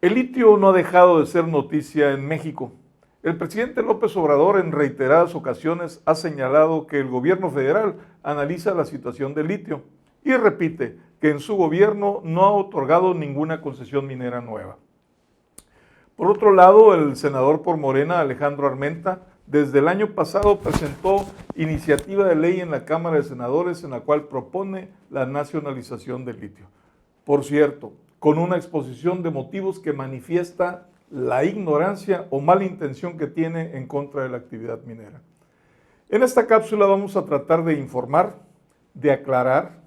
El litio no ha dejado de ser noticia en México. El presidente López Obrador en reiteradas ocasiones ha señalado que el gobierno federal analiza la situación del litio y repite que en su gobierno no ha otorgado ninguna concesión minera nueva. Por otro lado, el senador por Morena, Alejandro Armenta, desde el año pasado presentó iniciativa de ley en la Cámara de Senadores en la cual propone la nacionalización del litio. Por cierto, con una exposición de motivos que manifiesta la ignorancia o mala intención que tiene en contra de la actividad minera. En esta cápsula vamos a tratar de informar, de aclarar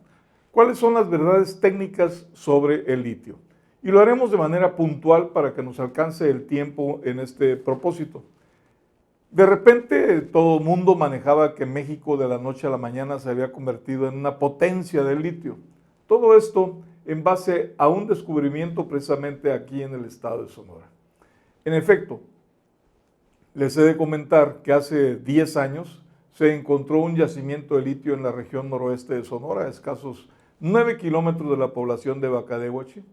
cuáles son las verdades técnicas sobre el litio. Y lo haremos de manera puntual para que nos alcance el tiempo en este propósito. De repente todo el mundo manejaba que México de la noche a la mañana se había convertido en una potencia del litio. Todo esto en base a un descubrimiento precisamente aquí en el estado de Sonora. En efecto, les he de comentar que hace 10 años se encontró un yacimiento de litio en la región noroeste de Sonora, a escasos 9 kilómetros de la población de Bacadehuachi.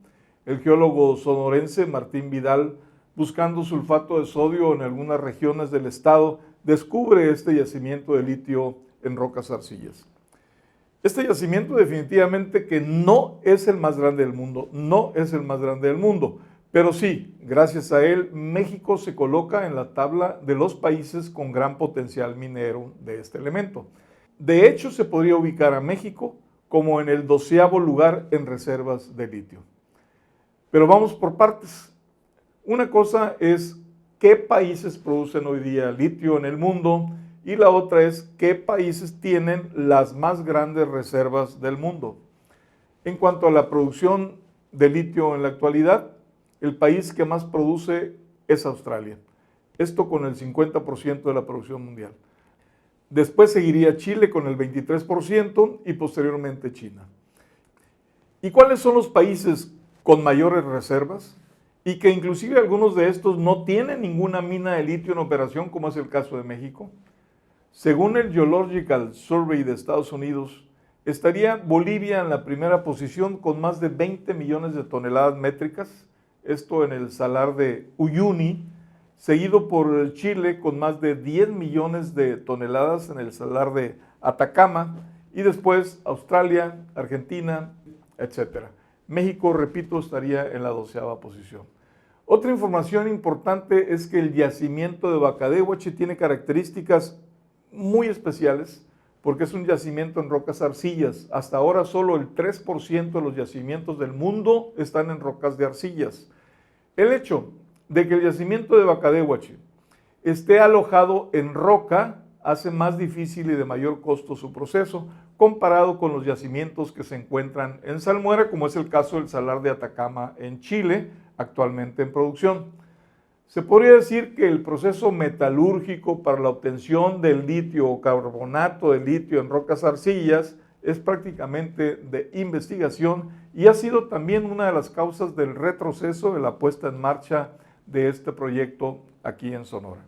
El geólogo sonorense Martín Vidal, buscando sulfato de sodio en algunas regiones del estado, descubre este yacimiento de litio en rocas arcillas. Este yacimiento definitivamente que no es el más grande del mundo, pero sí, gracias a él, México se coloca en la tabla de los países con gran potencial minero de este elemento. De hecho, se podría ubicar a México como en el 12º lugar en reservas de litio. Pero vamos por partes. Una cosa es qué países producen hoy día litio en el mundo y la otra es qué países tienen las más grandes reservas del mundo. En cuanto a la producción de litio en la actualidad, el país que más produce es Australia. Esto con el 50% de la producción mundial. Después seguiría Chile con el 23% y posteriormente China. ¿Y cuáles son los países con mayores reservas? Y que inclusive algunos de estos no tienen ninguna mina de litio en operación, como es el caso de México. Según el Geological Survey de Estados Unidos, estaría Bolivia en la primera posición con más de 20 millones de toneladas métricas, esto en el salar de Uyuni, seguido por Chile con más de 10 millones de toneladas en el salar de Atacama, y después Australia, Argentina, etc. México, repito, estaría en la 12ª posición. Otra información importante es que el yacimiento de Bacadehuachi tiene características muy especiales porque es un yacimiento en rocas arcillas. Hasta ahora solo el 3% de los yacimientos del mundo están en rocas de arcillas. El hecho de que el yacimiento de Bacadehuachi esté alojado en roca hace más difícil y de mayor costo su proceso comparado con los yacimientos que se encuentran en salmuera, como es el caso del salar de Atacama en Chile, actualmente en producción. Se podría decir que el proceso metalúrgico para la obtención del litio o carbonato de litio en rocas arcillas es prácticamente de investigación y ha sido también una de las causas del retroceso de la puesta en marcha de este proyecto aquí en Sonora.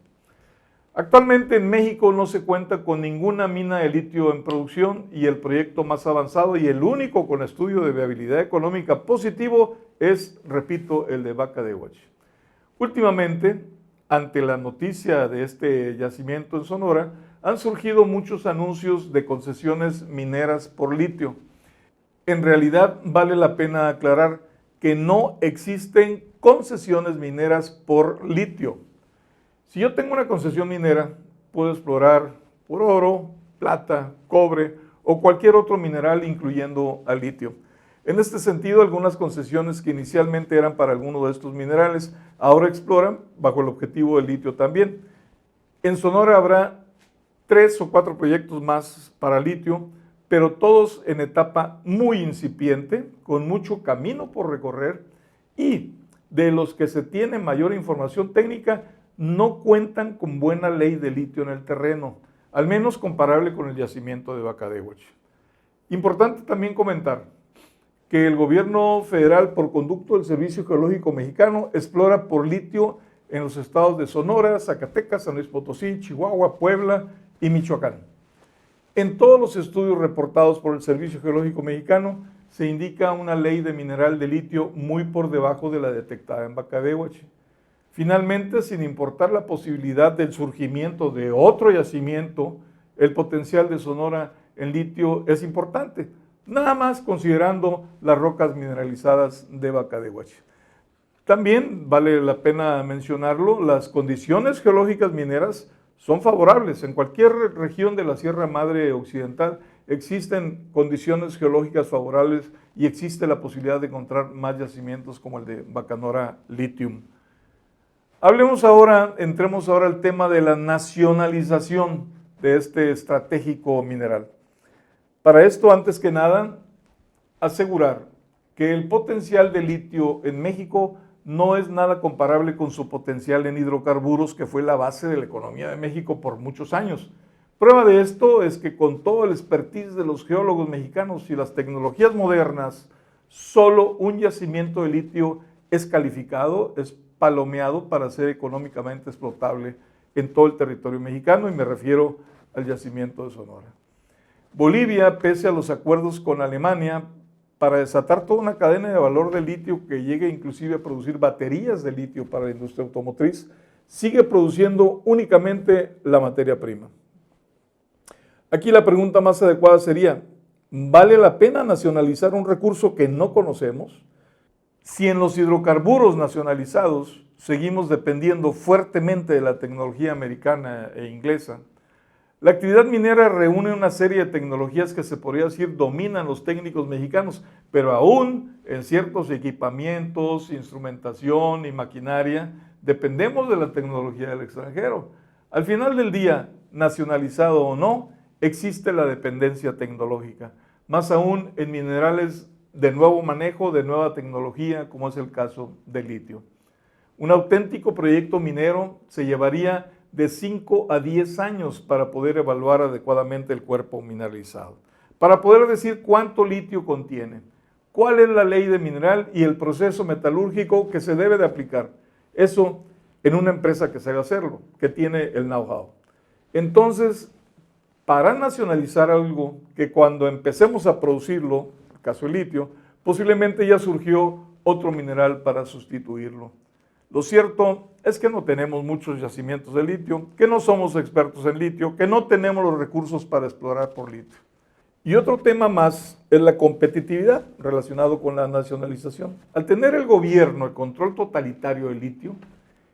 Actualmente en México no se cuenta con ninguna mina de litio en producción y el proyecto más avanzado y el único con estudio de viabilidad económica positivo es, repito, el de Bacadehuachi. Últimamente, ante la noticia de este yacimiento en Sonora, han surgido muchos anuncios de concesiones mineras por litio. En realidad, vale la pena aclarar que no existen concesiones mineras por litio. Si yo tengo una concesión minera, puedo explorar por oro, plata, cobre o cualquier otro mineral, incluyendo al litio. En este sentido, algunas concesiones que inicialmente eran para alguno de estos minerales, ahora exploran bajo el objetivo del litio también. En Sonora habrá 3 o 4 proyectos más para litio, pero todos en etapa muy incipiente, con mucho camino por recorrer, y de los que se tiene mayor información técnica, no cuentan con buena ley de litio en el terreno, al menos comparable con el yacimiento de Bacadehuachi. Importante también comentar que el gobierno federal, por conducto del Servicio Geológico Mexicano, explora por litio en los estados de Sonora, Zacatecas, San Luis Potosí, Chihuahua, Puebla y Michoacán. En todos los estudios reportados por el Servicio Geológico Mexicano, se indica una ley de mineral de litio muy por debajo de la detectada en Bacadehuachi. Finalmente, sin importar la posibilidad del surgimiento de otro yacimiento, el potencial de Sonora en litio es importante, nada más considerando las rocas mineralizadas de Bacadehuachi. También vale la pena mencionarlo, las condiciones geológicas mineras son favorables. En cualquier región de la Sierra Madre Occidental existen condiciones geológicas favorables y existe la posibilidad de encontrar más yacimientos como el de Bacanora Lithium. Entremos ahora al tema de la nacionalización de este estratégico mineral. Para esto, antes que nada, asegurar que el potencial de litio en México no es nada comparable con su potencial en hidrocarburos, que fue la base de la economía de México por muchos años. Prueba de esto es que con todo el expertise de los geólogos mexicanos y las tecnologías modernas, solo un yacimiento de litio es calificado, es palomeado para ser económicamente explotable en todo el territorio mexicano, y me refiero al yacimiento de Sonora. Bolivia, pese a los acuerdos con Alemania, para desatar toda una cadena de valor de litio que llegue inclusive a producir baterías de litio para la industria automotriz, sigue produciendo únicamente la materia prima. Aquí la pregunta más adecuada sería, ¿vale la pena nacionalizar un recurso que no conocemos? Si en los hidrocarburos nacionalizados seguimos dependiendo fuertemente de la tecnología americana e inglesa, la actividad minera reúne una serie de tecnologías que se podría decir dominan los técnicos mexicanos, pero aún en ciertos equipamientos, instrumentación y maquinaria, dependemos de la tecnología del extranjero. Al final del día, nacionalizado o no, existe la dependencia tecnológica, más aún en minerales de nuevo manejo, de nueva tecnología, como es el caso del litio. Un auténtico proyecto minero se llevaría de 5 a 10 años para poder evaluar adecuadamente el cuerpo mineralizado, para poder decir cuánto litio contiene, cuál es la ley de mineral y el proceso metalúrgico que se debe de aplicar. Eso en una empresa que sabe hacerlo, que tiene el know-how. Entonces, para nacionalizar algo que cuando empecemos a producirlo, el caso del litio, posiblemente ya surgió otro mineral para sustituirlo. Lo cierto es que no tenemos muchos yacimientos de litio, que no somos expertos en litio, que no tenemos los recursos para explorar por litio. Y otro tema más es la competitividad relacionado con la nacionalización. Al tener el gobierno el control totalitario del litio,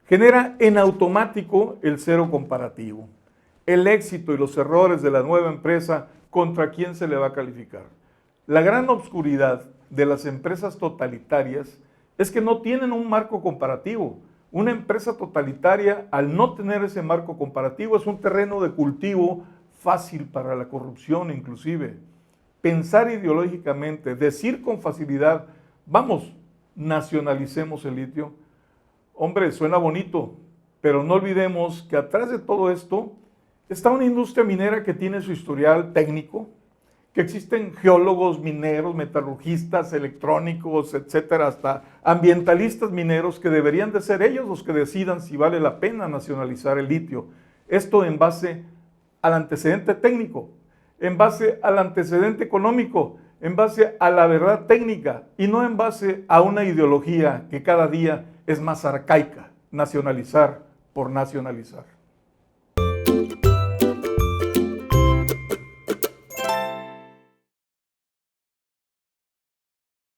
genera en automático el cero comparativo, el éxito y los errores de la nueva empresa contra quién se le va a calificar. La gran obscuridad de las empresas totalitarias es que no tienen un marco comparativo. Una empresa totalitaria, al no tener ese marco comparativo, es un terreno de cultivo fácil para la corrupción inclusive. Pensar ideológicamente, decir con facilidad, vamos, nacionalicemos el litio. Hombre, suena bonito, pero no olvidemos que atrás de todo esto está una industria minera que tiene su historial técnico, que existen geólogos mineros, metalurgistas, electrónicos, etcétera, hasta ambientalistas mineros que deberían de ser ellos los que decidan si vale la pena nacionalizar el litio. Esto en base al antecedente técnico, en base al antecedente económico, en base a la verdad técnica y no en base a una ideología que cada día es más arcaica, nacionalizar por nacionalizar.